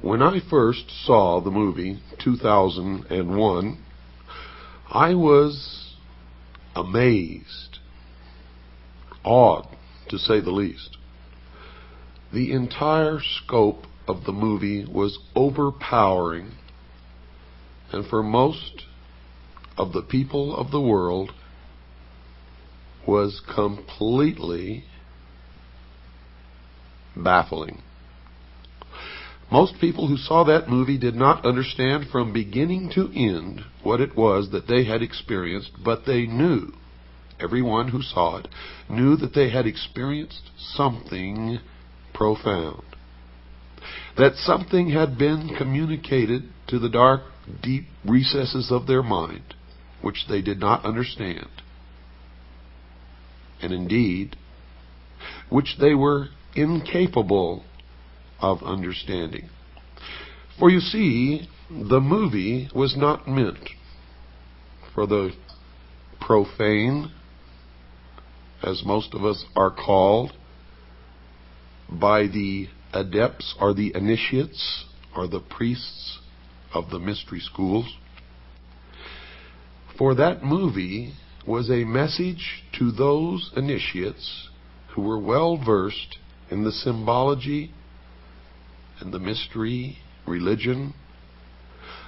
When I first saw the movie 2001, I was amazed, awed, to say the least. The entire scope of the movie was overpowering, and for most of the people of the world was completely baffling. Most people who saw that movie did not understand from beginning to end what it was that they had experienced, but they knew, everyone who saw it, knew that they had experienced something profound. That something had been communicated to the dark, deep recesses of their mind, which they did not understand, and indeed, which they were incapable of understanding. For you see, the movie was not meant for the profane, as most of us are called, by the adepts or the initiates or the priests of the mystery schools. For that movie was a message to those initiates who were well versed in the symbology and the mystery religion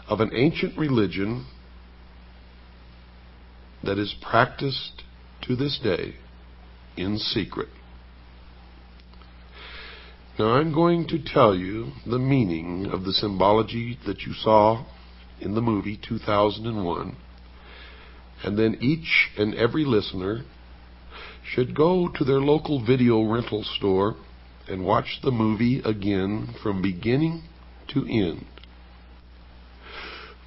of an ancient religion that is practiced to this day in secret. Now I'm going to tell you the meaning of the symbology that you saw in the movie 2001, and then each and every listener should go to their local video rental store and watch the movie again from beginning to end.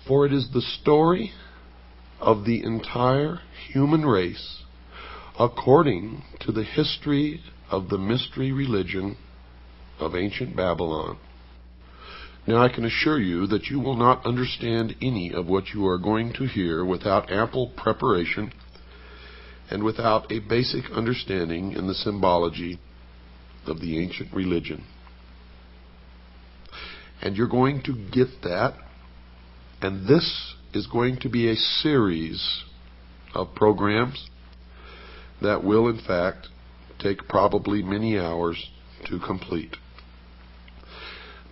For it is the story of the entire human race according to the history of the mystery religion of ancient Babylon. Now I can assure you that you will not understand any of what you are going to hear without ample preparation and without a basic understanding in the symbology of the ancient religion. And you're going to get that, and this is going to be a series of programs that will in fact take probably many hours to complete.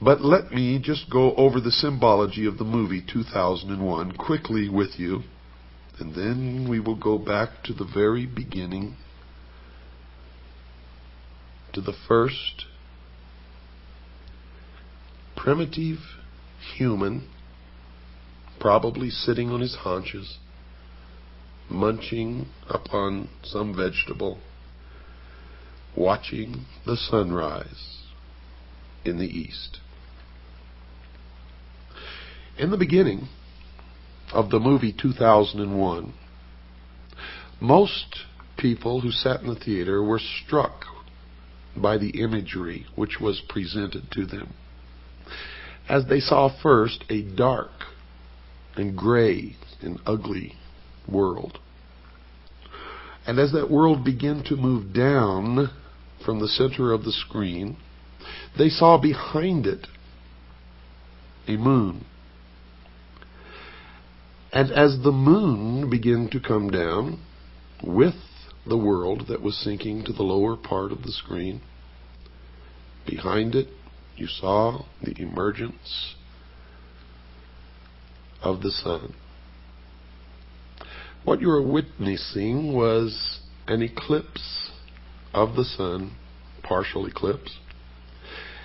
But let me just go over the symbology of the movie 2001 quickly with you, and then we will go back to the very beginning, to the first primitive human, probably sitting on his haunches, munching upon some vegetable, watching the sunrise in the east. In the beginning of the movie 2001, most people who sat in the theater were struck by the imagery which was presented to them, as they saw first a dark and gray and ugly world. And as that world began to move down from the center of the screen, they saw behind it a moon. And as the moon began to come down with the world that was sinking to the lower part of the screen, behind it you saw the emergence of the sun. What you were witnessing was an eclipse of the sun, partial eclipse.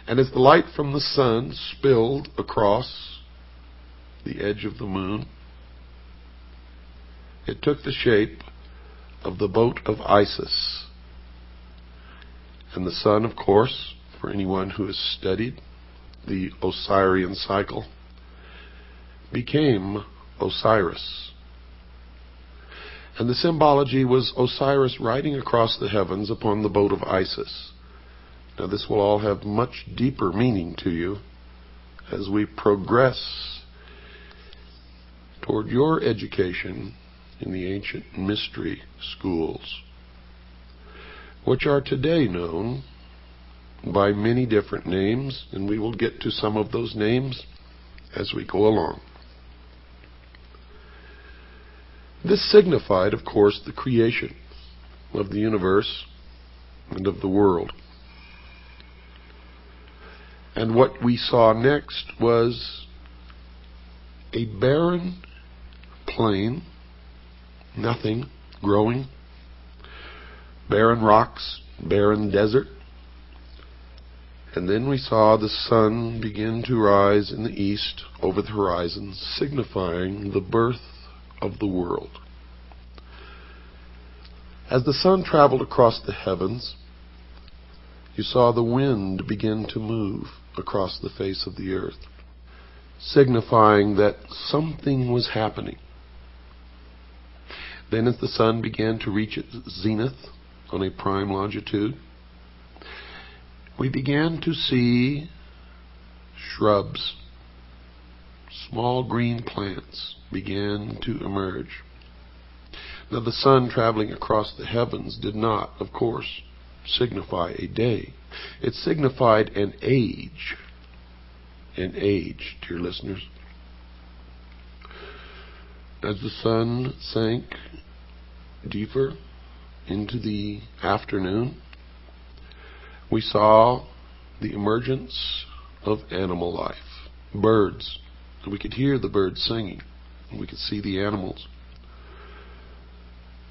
And as the light from the sun spilled across the edge of the moon, it took the shape of the boat of Isis. And the sun, of course, for anyone who has studied the Osirian cycle, became Osiris. And the symbology was Osiris riding across the heavens upon the boat of Isis. Now this will all have much deeper meaning to you as we progress toward your education in the ancient mystery schools, which are today known by many different names, and we will get to some of those names as we go along. This signified, of course, the creation of the universe and of the world. And what we saw next was a barren plain, nothing growing, barren rocks, barren desert. And then we saw the sun begin to rise in the east over the horizon, signifying the birth of the world. As the sun traveled across the heavens, you saw the wind begin to move across the face of the earth, signifying that something was happening. Then as the sun began to reach its zenith on a prime longitude, we began to see shrubs, small green plants began to emerge. Now the sun traveling across the heavens did not, of course, signify a day. It signified an age. An age, dear listeners. As the sun sank deeper into the afternoon, we saw the emergence of animal life. Birds. We could hear the birds singing. We could see the animals.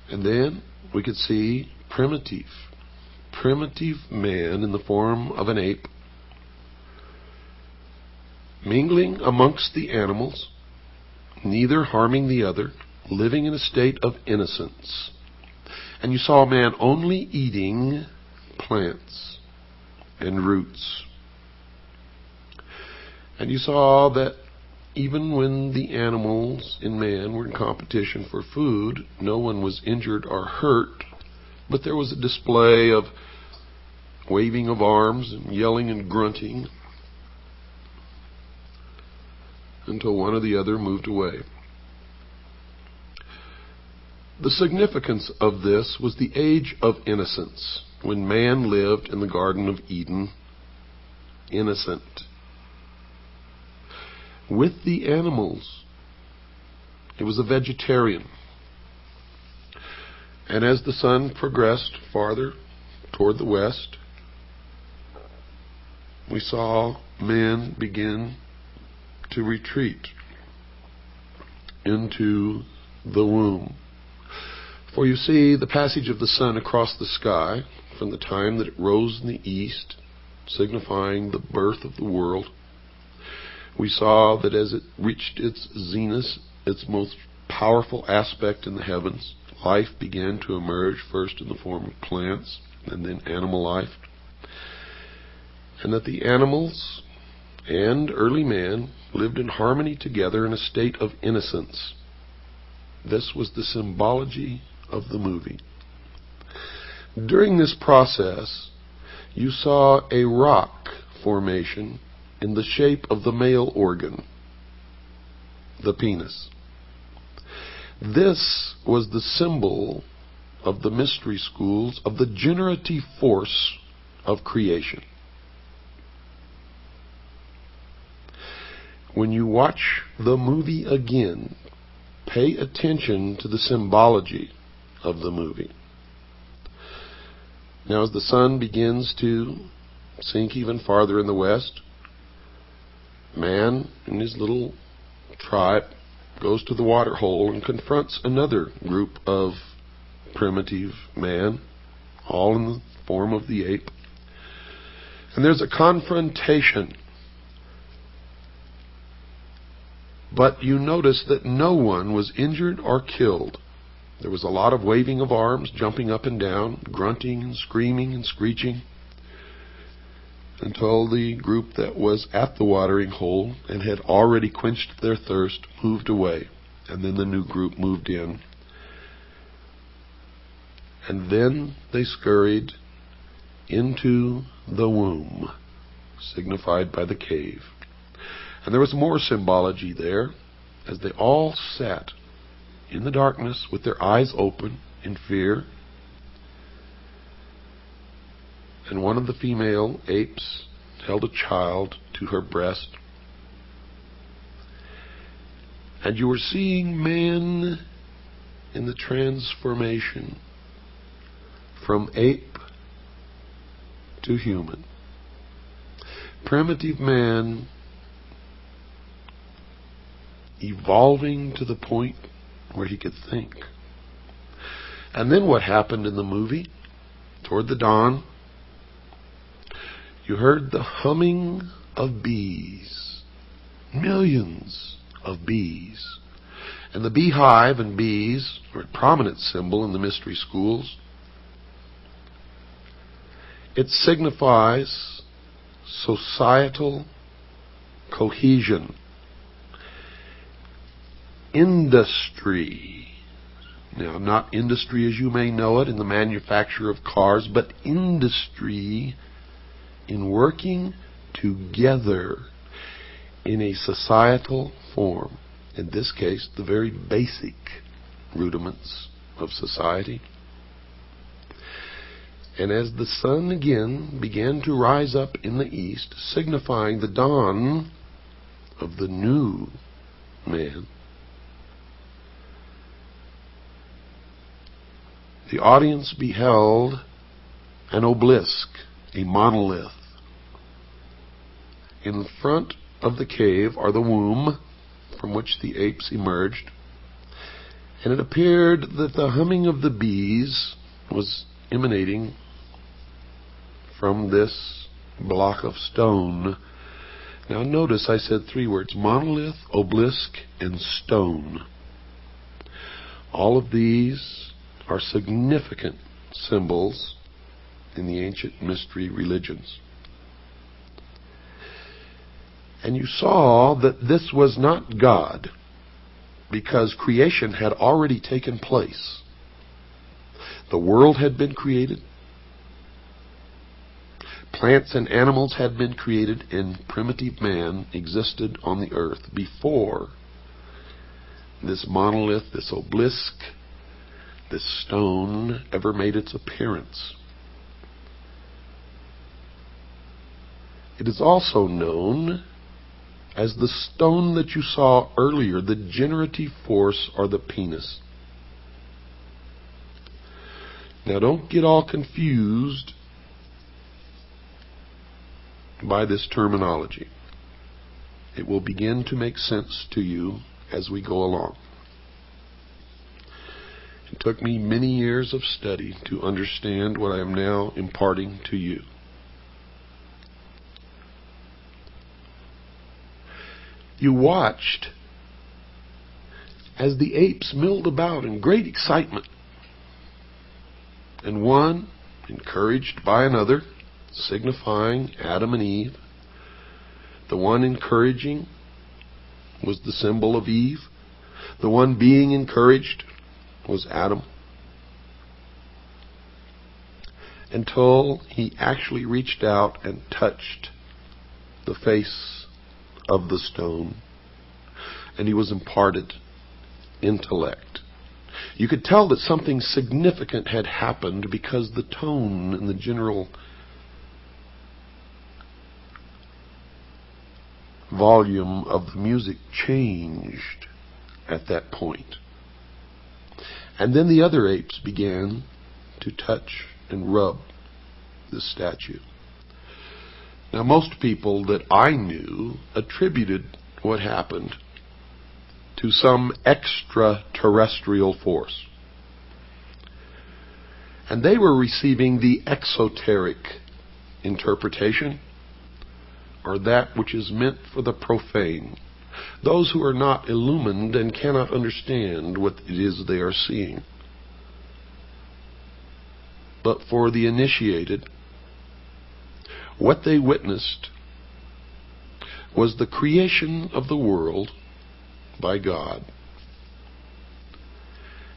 And then we could see primitive man in the form of an ape, mingling amongst the animals, neither harming the other, living in a state of innocence. And you saw man only eating plants and roots. And you saw that even when the animals and man were in competition for food, no one was injured or hurt, but there was a display of waving of arms and yelling and grunting until one or the other moved away. The significance of this was the age of innocence, when man lived in the Garden of Eden, innocent. With the animals, it was a vegetarian. And as the sun progressed farther toward the west, we saw man begin to retreat into the womb. For you see, the passage of the sun across the sky, from the time that it rose in the east, signifying the birth of the world, we saw that as it reached its zenith, its most powerful aspect in the heavens, life began to emerge, first in the form of plants and then animal life. And that the animals and early man lived in harmony together in a state of innocence. This was the symbology of the movie. During this process, you saw a rock formation in the shape of the male organ, the penis. This was the symbol of the mystery schools of the generative force of creation. When you watch the movie again, pay attention to the symbology of the movie. Now, as the sun begins to sink even farther in the west, man and his little tribe goes to the water hole and confronts another group of primitive man, all in the form of the ape. And there's a confrontation. But you notice that no one was injured or killed. There was a lot of waving of arms, jumping up and down, grunting and screaming and screeching, until the group that was at the watering hole and had already quenched their thirst moved away. And then the new group moved in. And then they scurried into the womb, signified by the cave. And there was more symbology there, as they all sat in the darkness with their eyes open in fear. and one of the female apes held a child to her breast. And you were seeing man in the transformation from ape to human. Primitive man evolving to the point where he could think. And then what happened in the movie? Toward the dawn, you heard the humming of bees. Millions of bees. And the beehive and bees are a prominent symbol in the mystery schools. It signifies societal cohesion, industry. Now, not industry as you may know it in the manufacture of cars, but industry in working together in a societal form. In this case, the very basic rudiments of society. And as the sun again began to rise up in the east, signifying the dawn of the new man, the audience beheld an obelisk, a monolith. In front of the cave are the womb from which the apes emerged, and it appeared that the humming of the bees was emanating from this block of stone. Now notice I said three words: monolith, obelisk, and stone. All of these are significant symbols in the ancient mystery religions. And you saw that this was not God, because creation had already taken place. The world had been created. Plants and animals had been created, and primitive man existed on the earth before this monolith, this obelisk, this stone ever made its appearance. It is also known as the stone that you saw earlier, the generative force, or the penis. Now don't get all confused by this terminology. It will begin to make sense to you as we go along. It took me many years of study to understand what I am now imparting to you. You watched as the apes milled about in great excitement, and one, encouraged by another, signifying Adam and Eve. The one encouraging was the symbol of Eve. The one being encouraged was Adam. Until he actually reached out and touched the face of the stone, and he was imparted intellect. You could tell that something significant had happened because the tone and the general volume of the music changed at that point. And then the other apes began to touch and rub the statue. Now, most people that I knew attributed what happened to some extraterrestrial force. And they were receiving the exoteric interpretation, or that which is meant for the profane. Those who are not illumined and cannot understand what it is they are seeing. But for the initiated, what they witnessed was the creation of the world by God,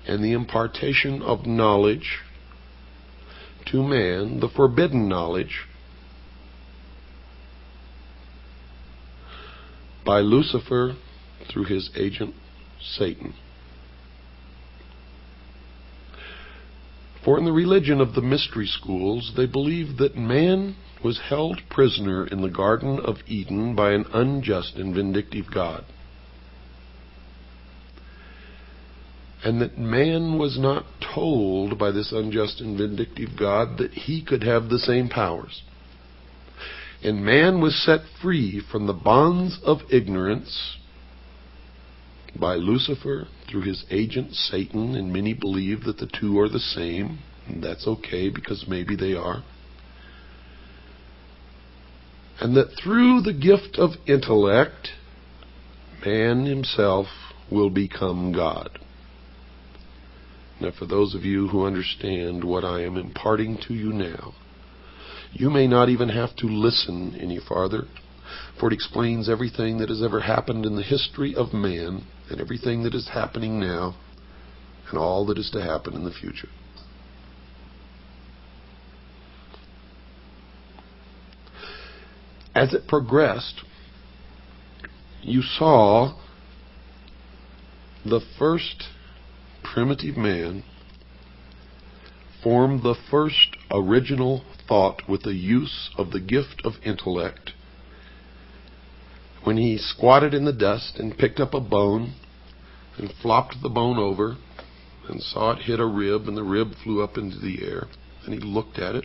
and the impartation of knowledge to man, the forbidden knowledge, by Lucifer through his agent Satan. For in the religion of the mystery schools, they believed that man was held prisoner in the Garden of Eden by an unjust and vindictive God, and that man was not told by this unjust and vindictive God that he could have the same powers. And man was set free from the bonds of ignorance by Lucifer through his agent Satan, and many believe that the two are the same, and that's okay because maybe they are. And that through the gift of intellect, man himself will become God. Now, for those of you who understand what I am imparting to you now, you may not even have to listen any farther, for it explains everything that has ever happened in the history of man, and everything that is happening now, and all that is to happen in the future. As it progressed, you saw the first primitive man form the first original thought with the use of the gift of intellect when he squatted in the dust and picked up a bone and flopped the bone over and saw it hit a rib, and the rib flew up into the air, and he looked at it,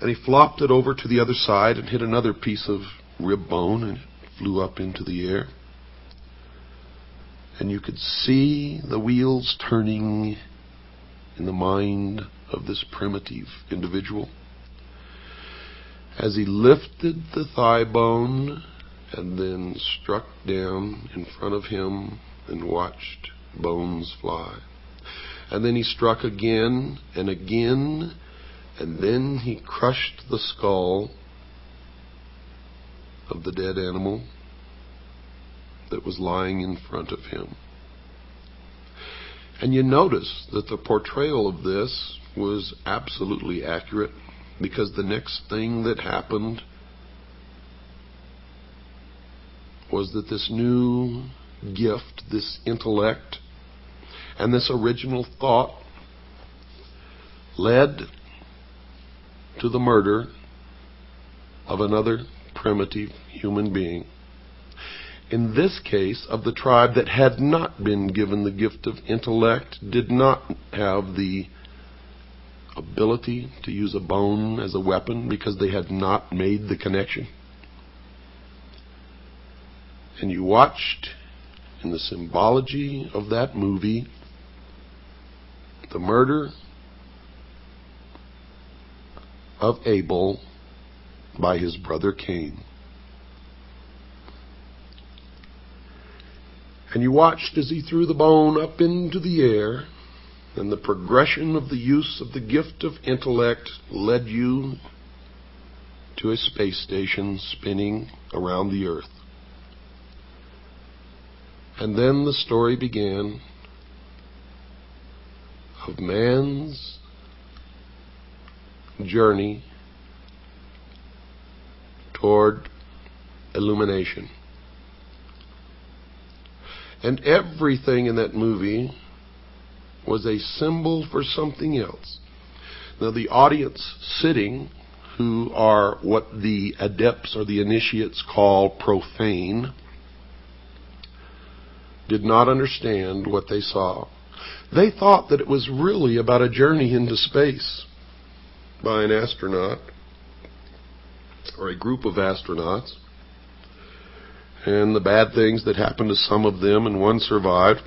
and he flopped it over to the other side and hit another piece of rib bone, and it flew up into the air. And you could see the wheels turning in the mind of this primitive individual as he lifted the thigh bone and then struck down in front of him and watched bones fly. And then he struck again and again, and then he crushed the skull of the dead animal that was lying in front of him. And you notice that the portrayal of this was absolutely accurate, because the next thing that happened was that this new gift, this intellect, and this original thought led to the murder of another primitive human being. In this case, of the tribe that had not been given the gift of intellect, did not have the ability to use a bone as a weapon because they had not made the connection. And you watched in the symbology of that movie the murder of Abel by his brother Cain. And you watched as he threw the bone up into the air, and the progression of the use of the gift of intellect led you to a space station spinning around the earth. And then the story began of man's journey toward illumination. And everything in that movie was a symbol for something else. Now, the audience sitting, who are what the adepts or the initiates call profane, did not understand what they saw. They thought that it was really about a journey into space by an astronaut or a group of astronauts, and the bad things that happened to some of them, and one survived.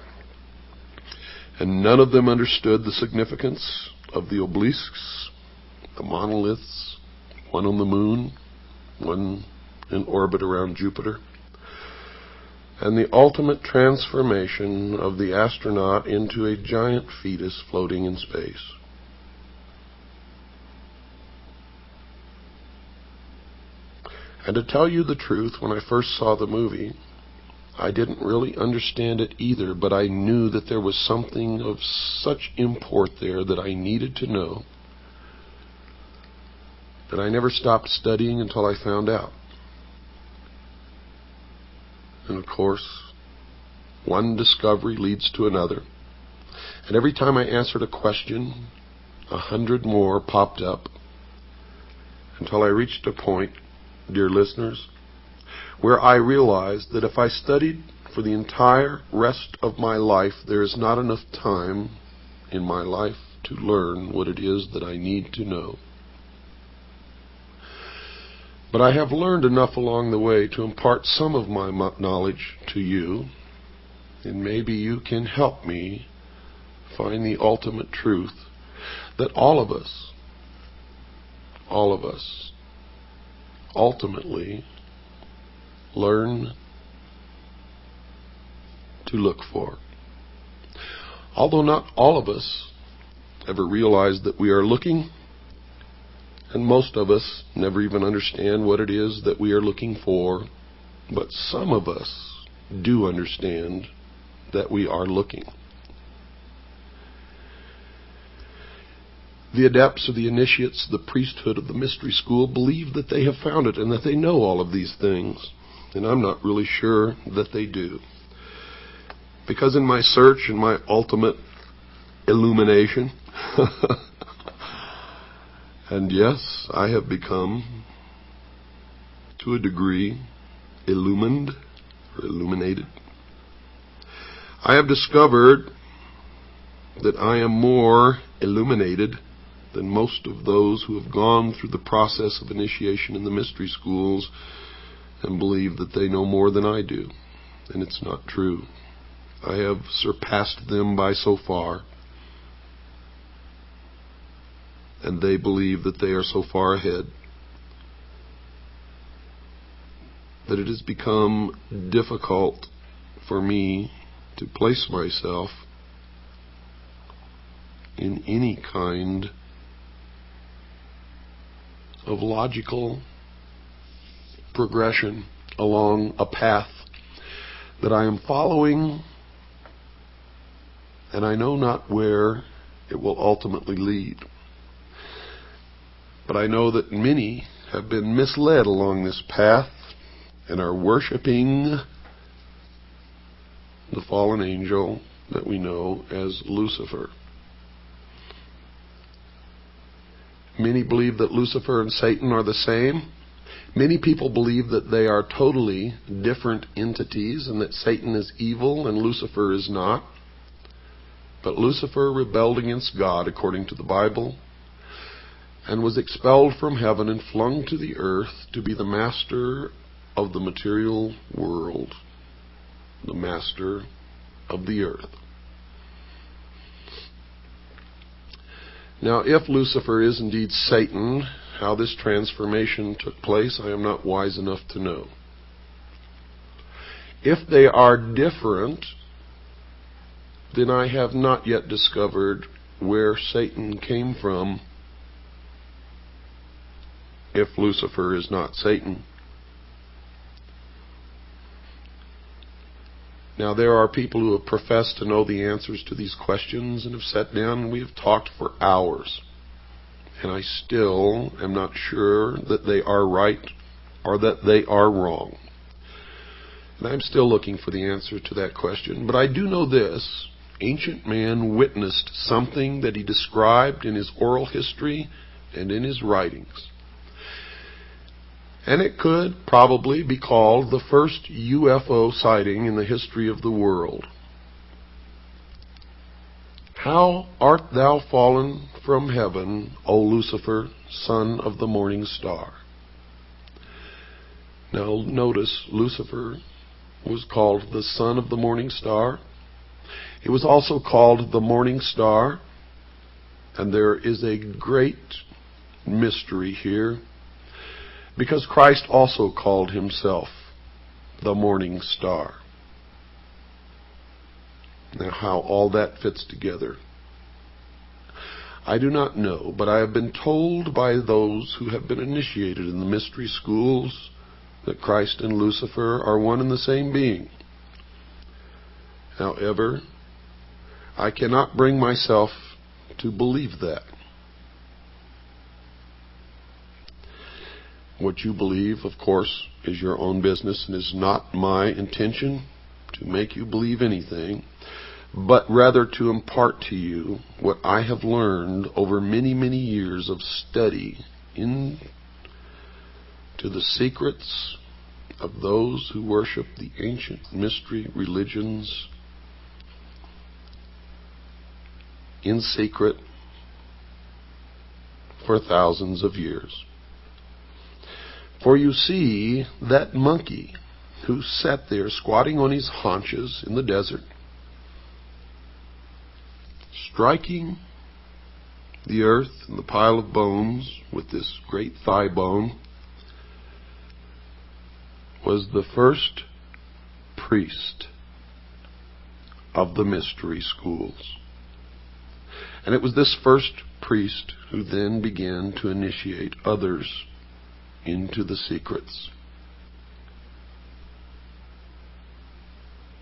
And none of them understood the significance of the obelisks, the monoliths, one on the moon, one in orbit around Jupiter, and the ultimate transformation of the astronaut into a giant fetus floating in space. And to tell you the truth, when I first saw the movie, I didn't really understand it either, but I knew that there was something of such import there that I needed to know, that I never stopped studying until I found out. And of course, one discovery leads to another. And every time I answered a question, 100 more popped up, until I reached a point, dear listeners, where I realized that if I studied for the entire rest of my life, there is not enough time in my life to learn what it is that I need to know. But I have learned enough along the way to impart some of my knowledge to you, and maybe you can help me find the ultimate truth that all of us ultimately learn to look for. Although not all of us ever realize that we are looking, and most of us never even understand what it is that we are looking for, but some of us do understand that we are looking. The adepts or the initiates, the priesthood of the mystery school, believe that they have found it and that they know all of these things. And I'm not really sure that they do. Because in my search and my ultimate illumination, and yes, I have become, to a degree, illumined or illuminated. I have discovered that I am more illuminated than most of those who have gone through the process of initiation in the mystery schools and believe that they know more than I do. And it's not true. I have surpassed them by so far. And they believe that they are so far ahead that it has become difficult for me to place myself in any kind of logical progression along a path that I am following, and I know not where it will ultimately lead. But I know that many have been misled along this path and are worshiping the fallen angel that we know as Lucifer. Many believe that Lucifer and Satan are the same. Many people believe that they are totally different entities and that Satan is evil and Lucifer is not. But Lucifer rebelled against God according to the Bible and was expelled from heaven and flung to the earth to be the master of the material world, the master of the earth. Now, if Lucifer is indeed Satan, how this transformation took place, I am not wise enough to know. If they are different, then I have not yet discovered where Satan came from, if Lucifer is not Satan. Now, there are people who have professed to know the answers to these questions and have sat down and we have talked for hours. And I still am not sure that they are right or that they are wrong. And I'm still looking for the answer to that question. But I do know this. Ancient man witnessed something that he described in his oral history and in his writings. And it could probably be called the first UFO sighting in the history of the world. How art thou fallen from heaven, O Lucifer, son of the morning star? Now notice, Lucifer was called the son of the morning star. He was also called the morning star. And there is a great mystery here, because Christ also called himself the morning star. Now, how all that fits together, I do not know, but I have been told by those who have been initiated in the mystery schools that Christ and Lucifer are one and the same being. However, I cannot bring myself to believe that. What you believe, of course, is your own business and is not my intention to make you believe anything. but rather to impart to you what I have learned over many, many years of study into the secrets of those who worship the ancient mystery religions in secret for thousands of years. For you see, that monkey who sat there squatting on his haunches in the desert, striking the earth and the pile of bones with this great thigh bone, was the first priest of the mystery schools. And it was this first priest who then began to initiate others into the secrets.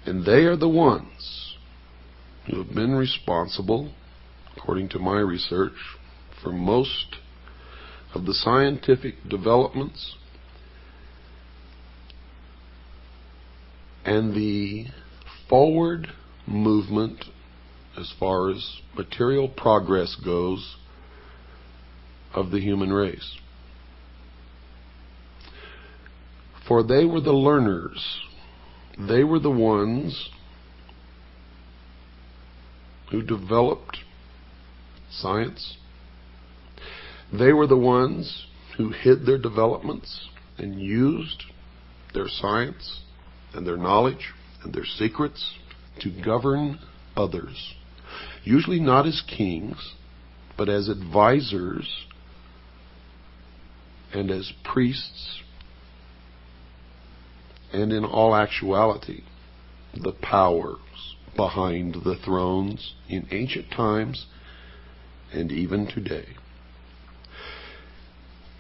And they are the ones who have been responsible, according to my research, for most of the scientific developments and the forward movement as far as material progress goes of the human race. For they were the learners. They were the ones who developed science. They were the ones who hid their developments and used their science and their knowledge and their secrets to govern others. Usually not as kings, but as advisors and as priests, and in all actuality, the powers behind the thrones in ancient times and even today.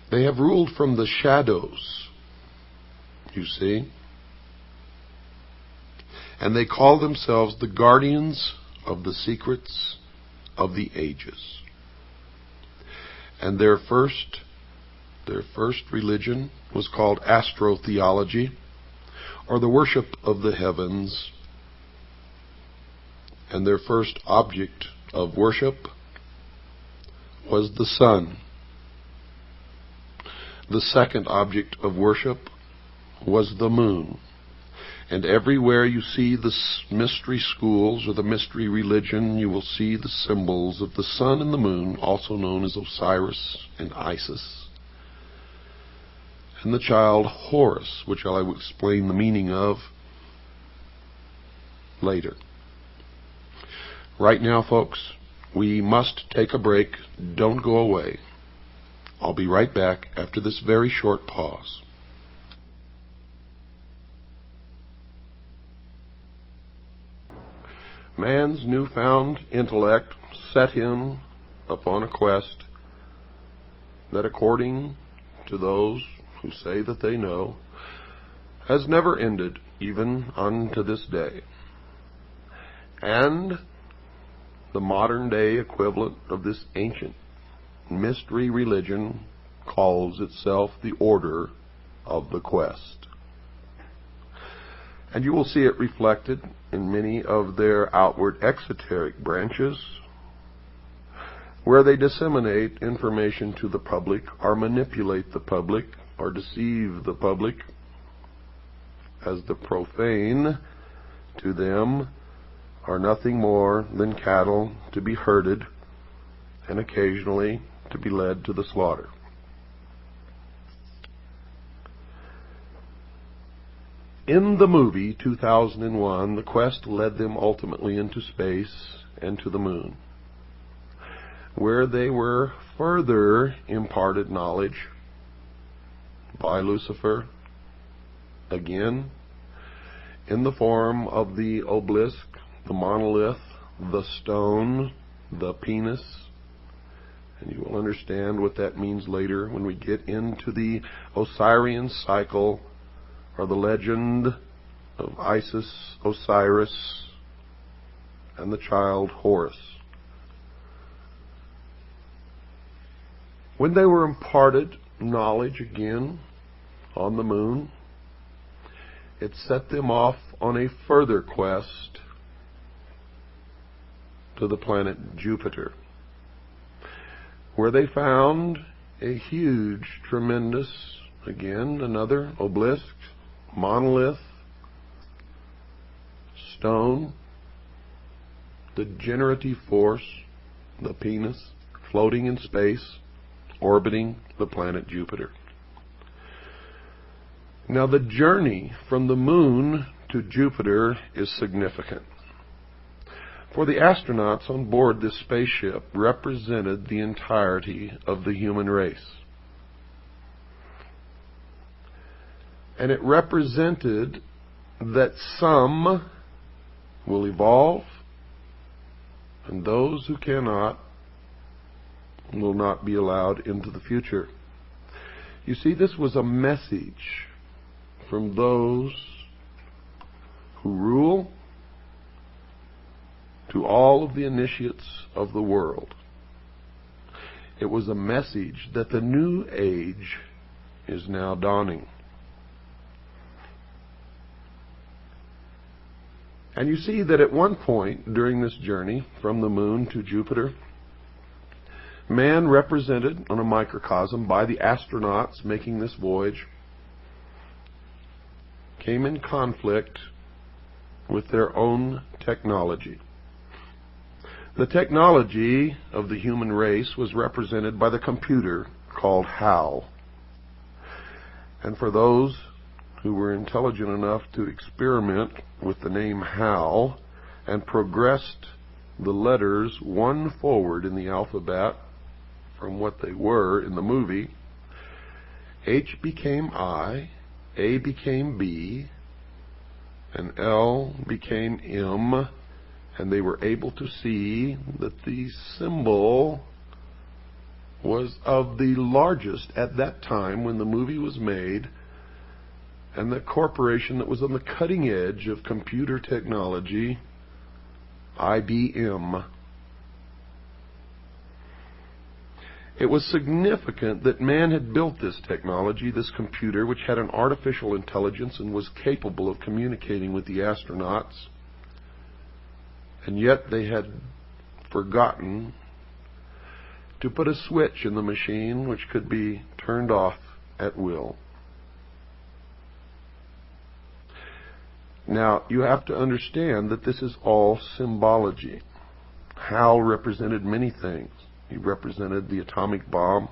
They have ruled from the shadows, you see, and they call themselves the guardians of the secrets of the ages. And their first religion was called astrotheology, or the worship of the heavens. And their first object of worship was the sun. The second object of worship was the moon. And everywhere you see the mystery schools or the mystery religion, you will see the symbols of the sun and the moon, also known as Osiris and Isis, and the child Horus, which I will explain the meaning of later. Right now, folks, we must take a break. Don't go away. I'll be right back after this very short pause. Man's newfound intellect set him upon a quest that, according to those who say that they know, has never ended, even unto this day. And the modern day equivalent of this ancient mystery religion calls itself the Order of the Quest. And you will see it reflected in many of their outward exoteric branches, where they disseminate information to the public, or manipulate the public, or deceive the public, as the profane to them are nothing more than cattle to be herded and occasionally to be led to the slaughter. In the movie 2001, the quest led them ultimately into space and to the moon, where they were further imparted knowledge by Lucifer, again, in the form of the obelisk, the monolith, the stone, the penis. And you will understand what that means later when we get into the Osirian cycle, or the legend of Isis, Osiris, and the child Horus. When they were imparted knowledge again on the moon, it set them off on a further quest to the planet Jupiter, where they found a huge, tremendous, again, another obelisk, monolith, stone, the generative force, the penis, floating in space, orbiting the planet Jupiter. Now, the journey from the moon to Jupiter is significant. For the astronauts on board this spaceship represented the entirety of the human race. And it represented that some will evolve, and those who cannot will not be allowed into the future. You see, this was a message from those who rule to all of the initiates of the world. It was a message that the new age is now dawning. And you see that at one point during this journey from the moon to Jupiter, man, represented on a microcosm by the astronauts making this voyage, came in conflict with their own technology. The technology of the human race was represented by the computer called HAL. And for those who were intelligent enough to experiment with the name HAL and progressed the letters one forward in the alphabet from what they were in the movie, H became I, A became B, and L became M, and they were able to see that the symbol was of the largest at that time when the movie was made, and the corporation that was on the cutting edge of computer technology, IBM. It was significant that man had built this technology, this computer, which had an artificial intelligence and was capable of communicating with the astronauts. And yet they had forgotten to put a switch in the machine which could be turned off at will. Now, you have to understand that this is all symbology. Hal represented many things. He represented the atomic bomb,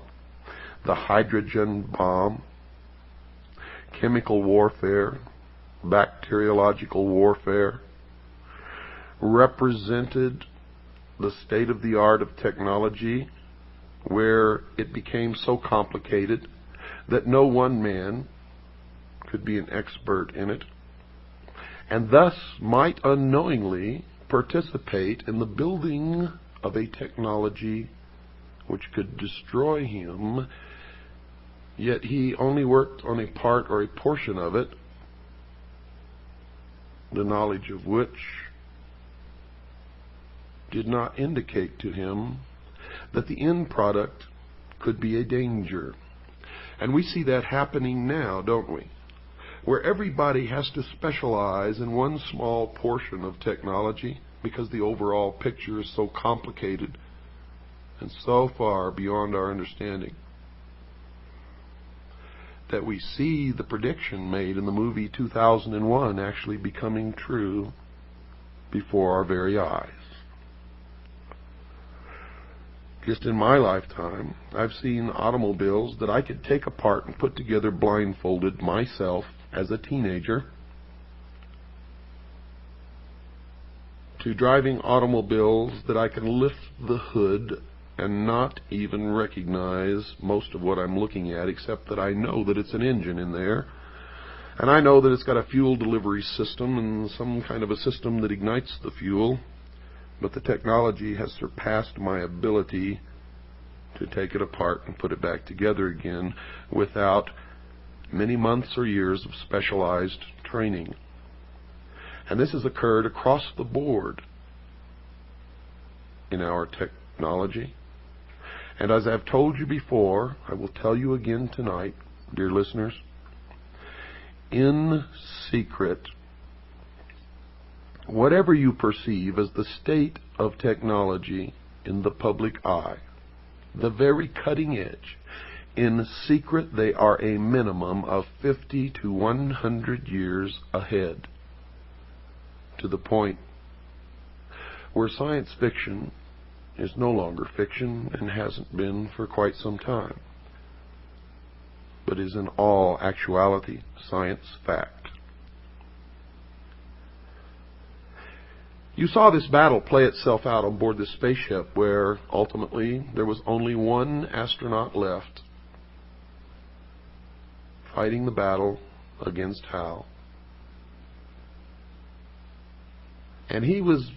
the hydrogen bomb, chemical warfare, bacteriological warfare, represented the state-of-the-art of technology where it became so complicated that no one man could be an expert in it, and thus might unknowingly participate in the building of a technology which could destroy him, yet he only worked on a part or a portion of it, the knowledge of which did not indicate to him that the end product could be a danger. And we see that happening now, don't we? Where everybody has to specialize in one small portion of technology because the overall picture is so complicated and so far beyond our understanding that we see the prediction made in the movie 2001 actually becoming true before our very eyes. Just in my lifetime, I've seen automobiles that I could take apart and put together blindfolded myself as a teenager, to driving automobiles that I can lift the hood and not even recognize most of what I'm looking at, except that I know that it's an engine in there, and I know that it's got a fuel delivery system and some kind of a system that ignites the fuel, but the technology has surpassed my ability to take it apart and put it back together again without many months or years of specialized training. And this has occurred across the board in our technology. And as I've told you before, I will tell you again tonight, dear listeners, in secret, whatever you perceive as the state of technology in the public eye, the very cutting edge, in secret they are a minimum of 50 to 100 years ahead, to the point where science fiction is no longer fiction and hasn't been for quite some time, but is in all actuality science fact. You saw this battle play itself out on board this spaceship, where ultimately there was only one astronaut left fighting the battle against Hal. And he was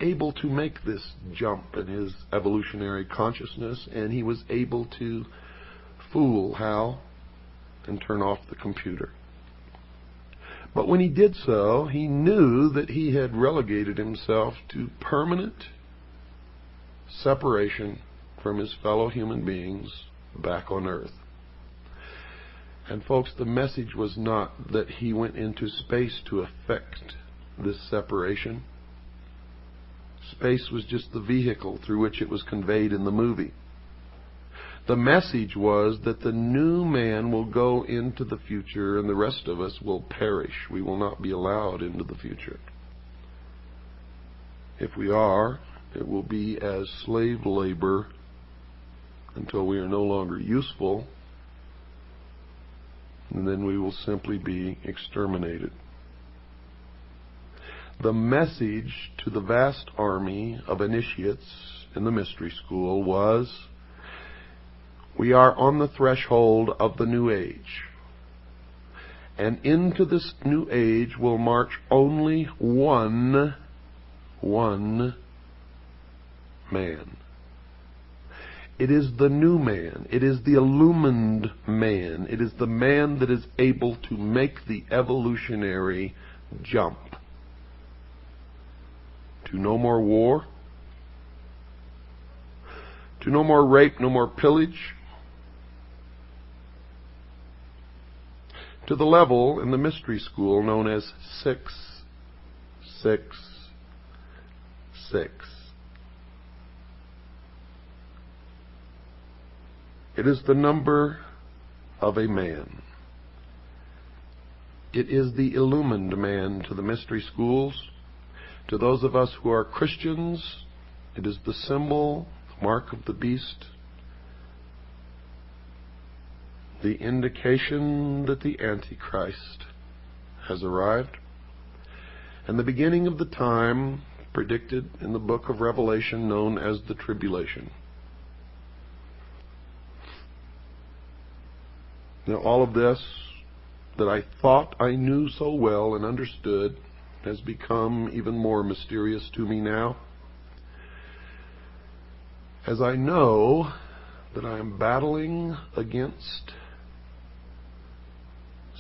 able to make this jump in his evolutionary consciousness, and he was able to fool Hal and turn off the computer. But when he did so, he knew that he had relegated himself to permanent separation from his fellow human beings back on Earth. And folks, the message was not that he went into space to effect this separation. Space was just the vehicle through which it was conveyed in the movie. The message was that the new man will go into the future and the rest of us will perish. We will not be allowed into the future. If we are, it will be as slave labor until we are no longer useful, and then we will simply be exterminated. The message to the vast army of initiates in the mystery school was, we are on the threshold of the new age. And into this new age will march only one man. It is the new man. It is the illumined man. It is the man that is able to make the evolutionary jump to no more war, to no more rape, no more pillage, to the level in the mystery school known as 666. It is the number of a man. It is the illumined man to the mystery schools. To those of us who are Christians, it is the symbol, the mark of the beast, the indication that the Antichrist has arrived, and the beginning of the time predicted in the book of Revelation known as the tribulation. Now, all of this that I thought I knew so well and understood has become even more mysterious to me now, as I know that I am battling against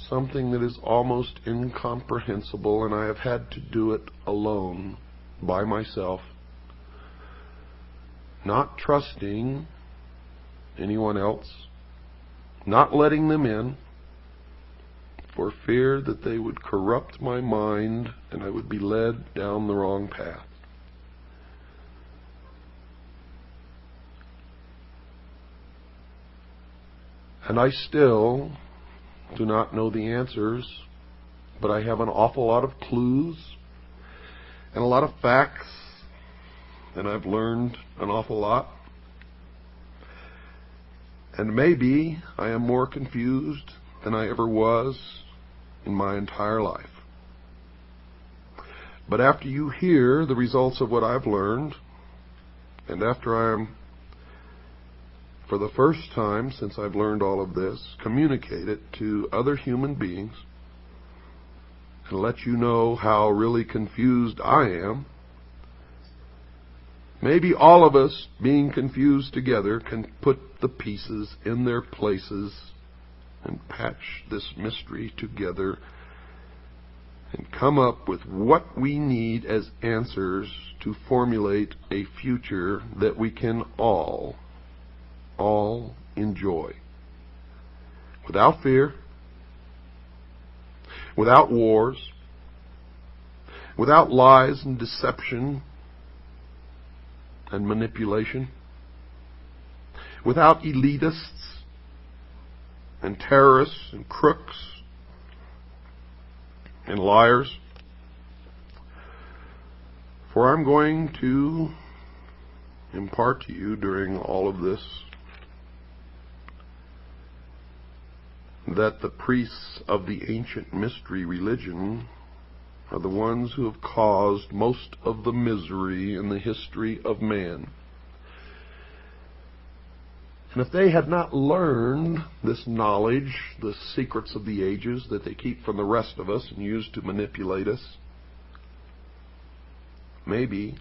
something that is almost incomprehensible, and I have had to do it alone, by myself, not trusting anyone else, not letting them in, for fear that they would corrupt my mind and I would be led down the wrong path. And I still do not know the answers, but I have an awful lot of clues and a lot of facts, and I've learned an awful lot. And maybe I am more confused than I ever was in my entire life. But after you hear the results of what I've learned, and after I am, for the first time since I've learned all of this, communicate it to other human beings, and let you know how really confused I am, maybe all of us being confused together can put the pieces in their places and patch this mystery together and come up with what we need as answers to formulate a future that we can all enjoy. Without fear, without wars, without lies and deception and manipulation, without elitists and terrorists and crooks and liars. For I'm going to impart to you during all of this that the priests of the ancient mystery religion are the ones who have caused most of the misery in the history of man. And if they had not learned this knowledge, the secrets of the ages that they keep from the rest of us and use to manipulate us, maybe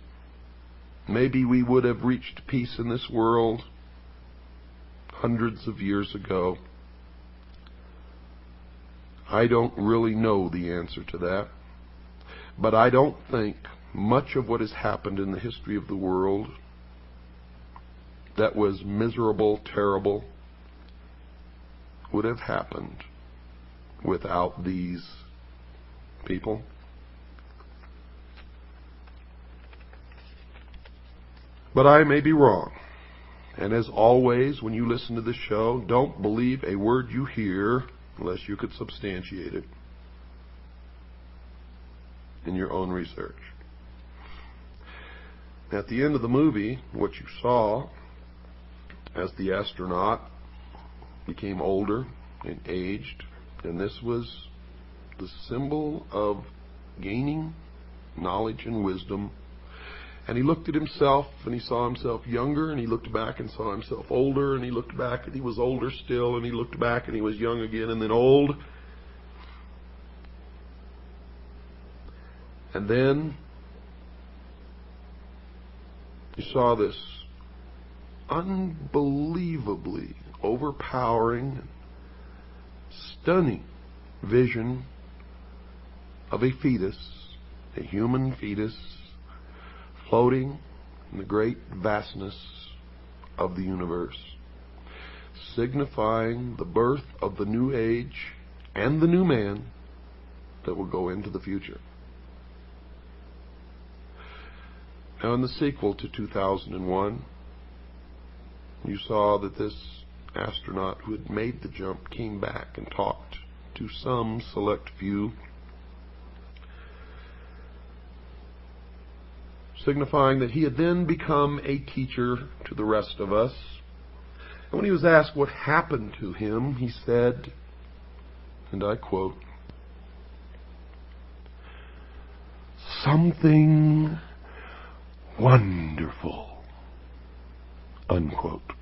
we would have reached peace in this world hundreds of years ago. I don't really know the answer to that. But I don't think much of what has happened in the history of the world that was miserable, terrible, would have happened without these people. But I may be wrong. And as always, when you listen to the show, don't believe a word you hear unless you could substantiate it in your own research. At the end of the movie, what you saw as the astronaut became older and aged, and this was the symbol of gaining knowledge and wisdom. And he looked at himself and he saw himself younger, and he looked back and saw himself older, and he looked back and he was older still, and he looked back and he was young again and then old. And then you saw this unbelievably overpowering, stunning vision of a fetus, a human fetus, floating in the great vastness of the universe, signifying the birth of the new age and the new man that will go into the future. Now, in the sequel to 2001, you saw that this astronaut who had made the jump came back and talked to some select few, signifying that he had then become a teacher to the rest of us. And when he was asked what happened to him, he said, and I quote, "Something wonderful," unquote.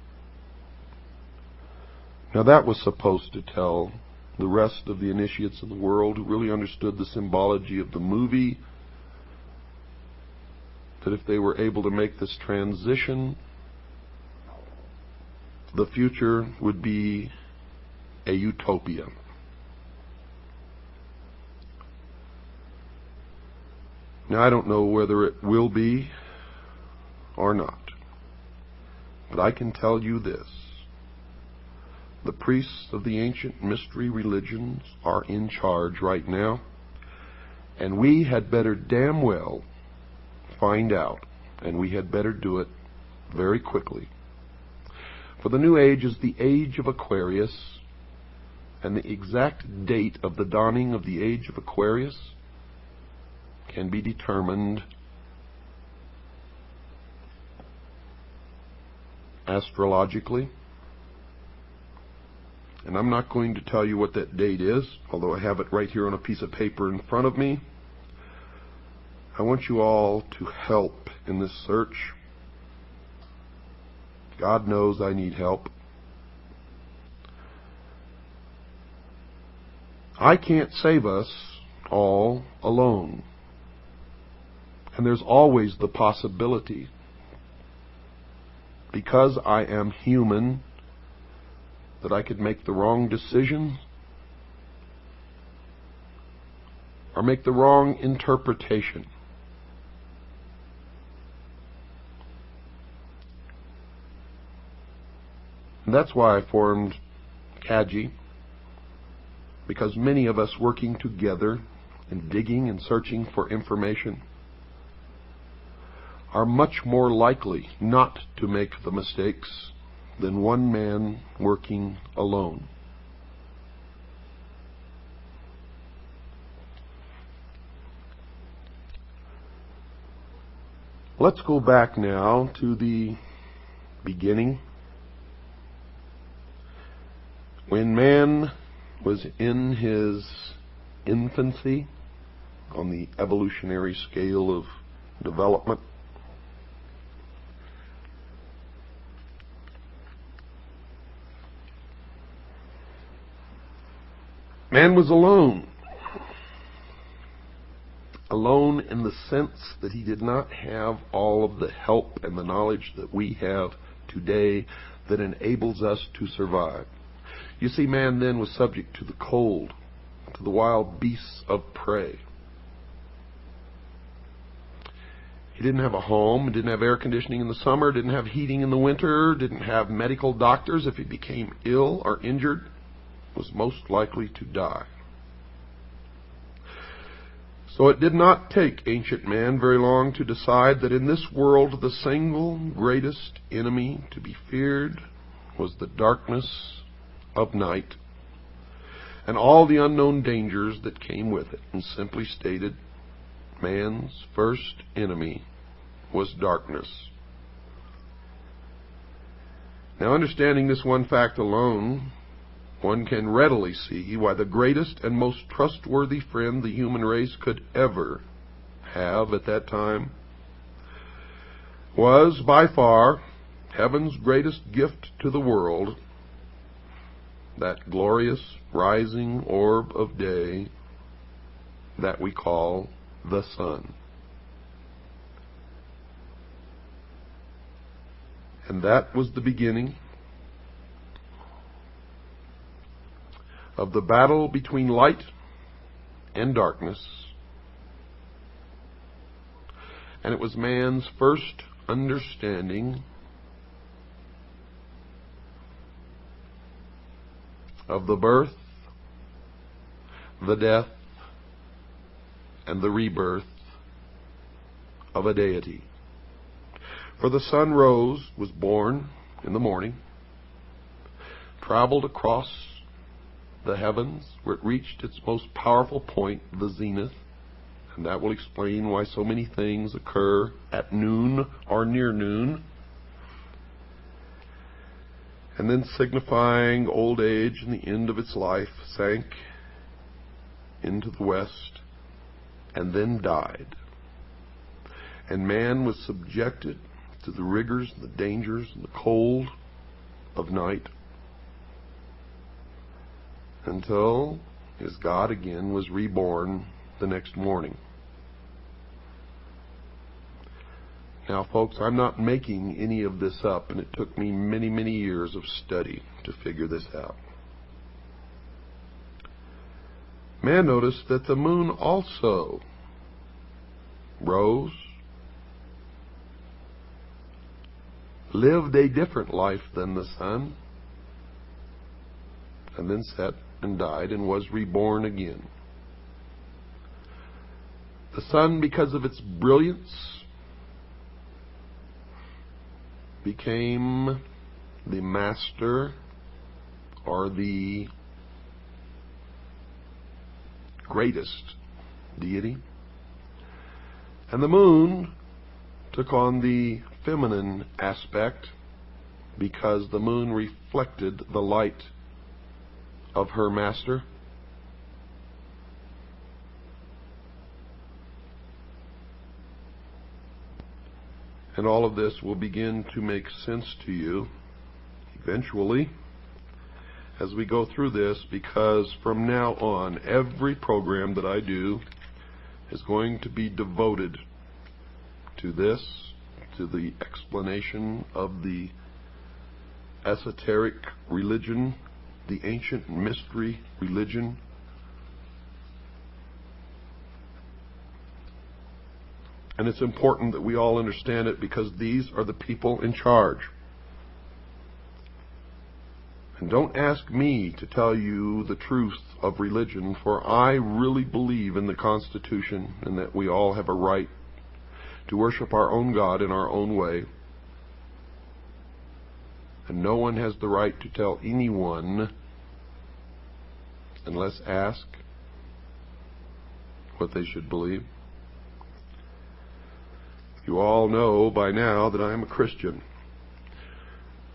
Now that was supposed to tell the rest of the initiates in the world who really understood the symbology of the movie that if they were able to make this transition, the future would be a utopia. Now, I don't know whether it will be or not, but I can tell you this. The priests of the ancient mystery religions are in charge right now, and we had better damn well find out, and we had better do it very quickly. For the new age is the age of Aquarius, and the exact date of the dawning of the age of Aquarius can be determined astrologically. And I'm not going to tell you what that date is, although I have it right here on a piece of paper in front of me. I want you all to help in this search. God knows I need help. I can't save us all alone. And there's always the possibility, because I am human, that I could make the wrong decision or make the wrong interpretation. And that's why I formed CAGI, because many of us working together and digging and searching for information are much more likely not to make the mistakes than one man working alone. Let's go back now to the beginning, when man was in his infancy on the evolutionary scale of development. Man was alone. Alone in the sense that he did not have all of the help and the knowledge that we have today that enables us to survive. You see, man then was subject to the cold, to the wild beasts of prey. He didn't have a home, didn't have air conditioning in the summer, didn't have heating in the winter, didn't have medical doctors. If he became ill or injured, was most likely to die. So it did not take ancient man very long to decide that in this world the single greatest enemy to be feared was the darkness of night and all the unknown dangers that came with it. And simply stated, man's first enemy was darkness. Now, understanding this one fact alone, one can readily see why the greatest and most trustworthy friend the human race could ever have at that time was by far heaven's greatest gift to the world, that glorious rising orb of day that we call the sun. And that was the beginning of the battle between light and darkness. And it was man's first understanding of the birth, the death, and the rebirth of a deity. For the sun rose, was born in the morning, traveled across the heavens where it reached its most powerful point, the zenith, and that will explain why so many things occur at noon or near noon, and then signifying old age and the end of its life, sank into the west and then died. And man was subjected to the rigors, the dangers, and the cold of night until his God again was reborn the next morning. Now, folks, I'm not making any of this up, and it took me many, many years of study to figure this out. Man noticed that the moon also rose, lived a different life than the sun, and then set and died and was reborn again. The sun, because of its brilliance, became the master or the greatest deity, and the moon took on the feminine aspect because the moon reflected the light of her master. And all of this will begin to make sense to you eventually as we go through this, because from now on, every program that I do is going to be devoted to this, to the explanation of the esoteric religion, the ancient mystery religion. And it's important that we all understand it, because these are the people in charge. And don't ask me to tell you the truth of religion, for I really believe in the Constitution and that we all have a right to worship our own God in our own way. And no one has the right to tell anyone, unless asked, what they should believe. You all know by now that I am a Christian.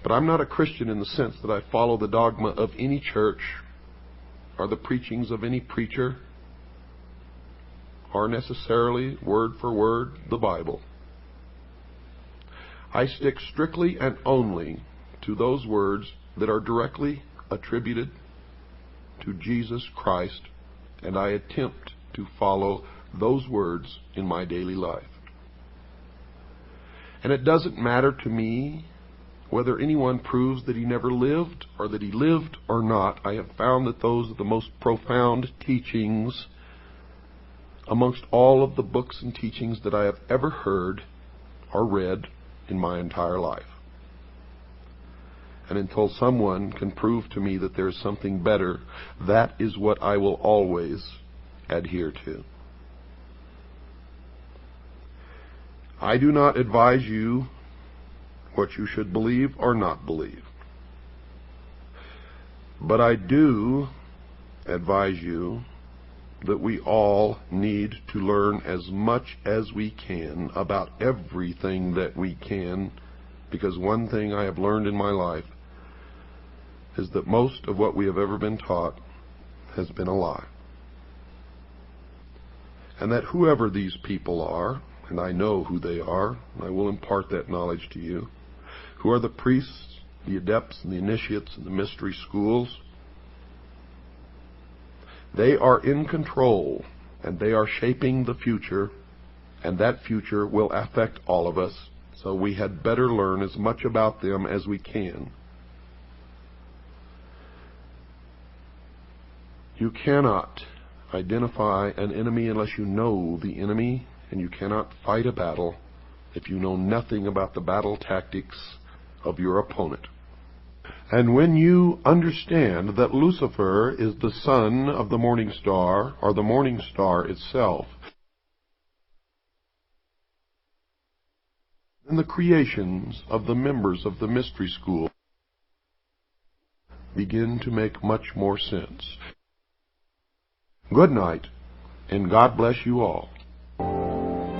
But I'm not a Christian in the sense that I follow the dogma of any church or the preachings of any preacher or necessarily word for word the Bible. I stick strictly and only to those words that are directly attributed to Jesus Christ, and I attempt to follow those words in my daily life. And it doesn't matter to me whether anyone proves that he never lived or that he lived or not. I have found that those are the most profound teachings amongst all of the books and teachings that I have ever heard or read in my entire life. And until someone can prove to me that there is something better, that is what I will always adhere to. I do not advise you what you should believe or not believe. But I do advise you that we all need to learn as much as we can about everything that we can, because one thing I have learned in my life is that most of what we have ever been taught has been a lie. And that whoever these people are, and I know who they are, I will impart that knowledge to you, who are the priests, the adepts, and the initiates in the mystery schools, they are in control, and they are shaping the future, and that future will affect all of us, so we had better learn as much about them as we can. You cannot identify an enemy unless you know the enemy, and you cannot fight a battle if you know nothing about the battle tactics of your opponent. And when you understand that Lucifer is the son of the morning star, or the morning star itself, then the creations of the members of the mystery school begin to make much more sense. Good night, and God bless you all.